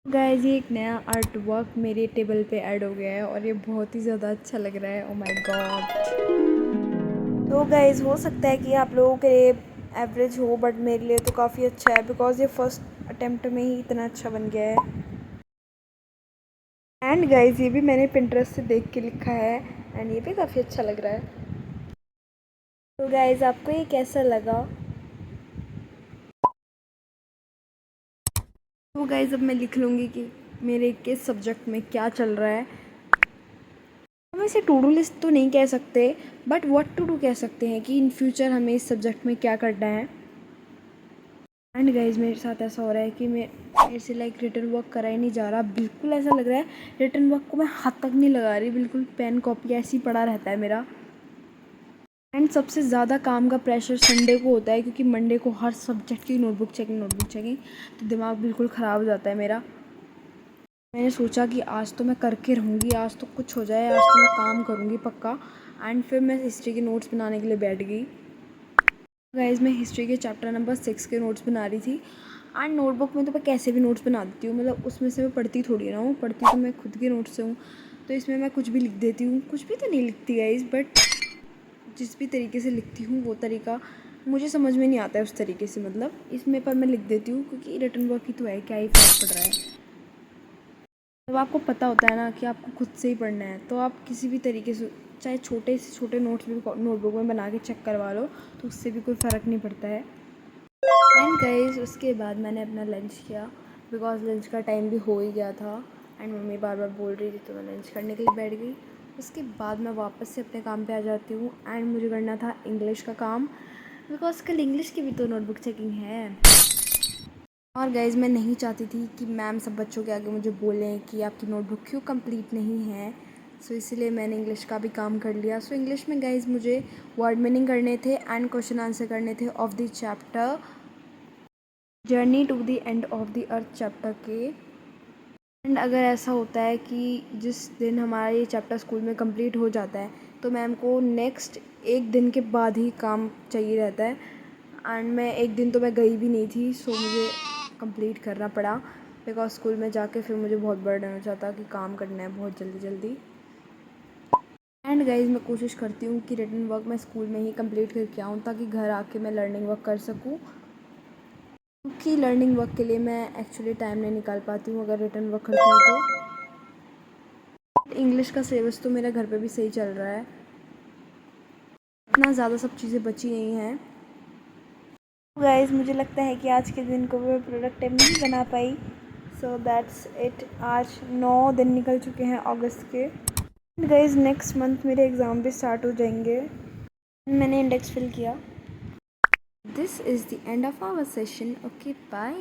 Guys ये एक नया आर्ट वर्क मेरे टेबल पे ऐड हो गया है और ये बहुत ही ज़्यादा अच्छा लग रहा है। Oh my God. तो गाइस हो सकता है कि आप लोगों के लिए एवरेज हो, बट मेरे लिए तो काफ़ी अच्छा है बिकॉज ये फर्स्ट अटेम्प्ट में ही इतना अच्छा बन गया है। एंड गाइस ये भी मैंने पिंटरेस्ट से देख के लिखा है एंड ये भी काफ़ी अच्छा लग रहा है। तो गाइस आपको ये कैसा लगा? तो गाइस अब मैं लिख लूँगी कि मेरे किस सब्जेक्ट में क्या चल रहा है। हम इसे टू डू लिस्ट तो नहीं कह सकते, बट व्हाट टू डू कह सकते हैं कि इन फ्यूचर हमें इस सब्जेक्ट में क्या करना है। एंड गाइज मेरे साथ ऐसा हो रहा है कि मेरे से रिटर्न वर्क करा ही नहीं जा रहा। बिल्कुल ऐसा लग रहा है रिटर्न वर्क को मैं हाथ तक नहीं लगा रही, बिल्कुल पेन कॉपी ऐसे ही पड़ा रहता है मेरा। एंड सबसे ज़्यादा काम का प्रेशर संडे को होता है क्योंकि मंडे को हर सब्जेक्ट की नोटबुक चेकिंग, तो दिमाग बिल्कुल ख़राब हो जाता है मेरा। मैंने सोचा कि आज तो मैं करके रहूँगी, आज तो कुछ हो जाए, आज तो मैं काम करूँगी पक्का। एंड फिर मैं हिस्ट्री के नोट्स बनाने के लिए बैठ गई। गाइज मैं हिस्ट्री के चैप्टर नंबर 6 के नोट्स बना रही थी। एंड नोटबुक में तो मैं कैसे भी नोट्स बना देती हूँ, मतलब उसमें से मैं पढ़ती थोड़ी ना हूँ, पढ़ती तो मैं खुद के नोट्स से हूँ। तो इसमें मैं कुछ भी लिख देती हूँ, कुछ भी तो नहीं लिखती गाइज, बट जिस भी तरीके से लिखती हूँ वो तरीका मुझे समझ में नहीं आता है उस तरीके से, मतलब इसमें पर मैं लिख देती हूँ क्योंकि रिटर्न वर्क ही तो है, क्या ही फर्क पड़ रहा है। जब आपको पता होता है ना कि आपको खुद से ही पढ़ना है तो आप किसी भी तरीके से चाहे छोटे से छोटे नोट्स भी नोटबुक में बना के चेक करवा लो तो उससे भी कोई फ़र्क नहीं पड़ता है। एंड गाइस उसके बाद मैंने अपना लंच किया बिकॉज लंच का टाइम भी हो ही गया था। एंड मम्मी बार बार बोल रही थी तो मैं लंच करने के लिए बैठ गई। उसके बाद मैं वापस से अपने काम पे आ जाती हूँ एंड मुझे करना था इंग्लिश का काम बिकॉज कल इंग्लिश की भी तो नोटबुक चेकिंग है। और गाइज़ मैं नहीं चाहती थी कि मैम सब बच्चों के आगे मुझे बोलें कि आपकी नोटबुक क्यों कंप्लीट नहीं है। सो इसीलिए मैंने इंग्लिश का भी काम कर लिया। सो इंग्लिश में गाइज़ मुझे वर्ड मीनिंग करने थे एंड क्वेश्चन आंसर करने थे of the chapter journey to the end of the earth chapter के। एंड अगर ऐसा होता है कि जिस दिन हमारा ये चैप्टर स्कूल में कंप्लीट हो जाता है तो मैम को नेक्स्ट एक दिन के बाद ही काम चाहिए रहता है। एंड मैं एक दिन तो मैं गई भी नहीं थी, सो मुझे कंप्लीट करना पड़ा बिकॉज स्कूल में जाके फिर मुझे बहुत बर्डन हो जाता कि काम करना है बहुत जल्दी जल्दी। एंड गाइज मैं कोशिश करती हूँ कि रिटन वर्क मैं स्कूल में ही कंप्लीट करके आऊँ ताकि घर आके मैं लर्निंग वर्क कर सकूँ, क्योंकि लर्निंग वर्क के लिए मैं एक्चुअली टाइम नहीं निकाल पाती हूँ अगर रिटन वर्क करती हूँ तो। इंग्लिश का सिलेबस तो मेरा घर पे भी सही चल रहा है, इतना ज़्यादा सब चीज़ें बची नहीं हैं। गाइस मुझे लगता है कि आज के दिन को मैं प्रोडक्टिव नहीं बना पाई, सो दैट्स इट। आज 9 दिन निकल चुके हैं अगस्त के। गाइस नेक्स्ट मंथ मेरे एग्ज़ाम भी स्टार्ट हो जाएंगे। मैंने इंडेक्स फिल किया। This is the end of our session. Okay bye.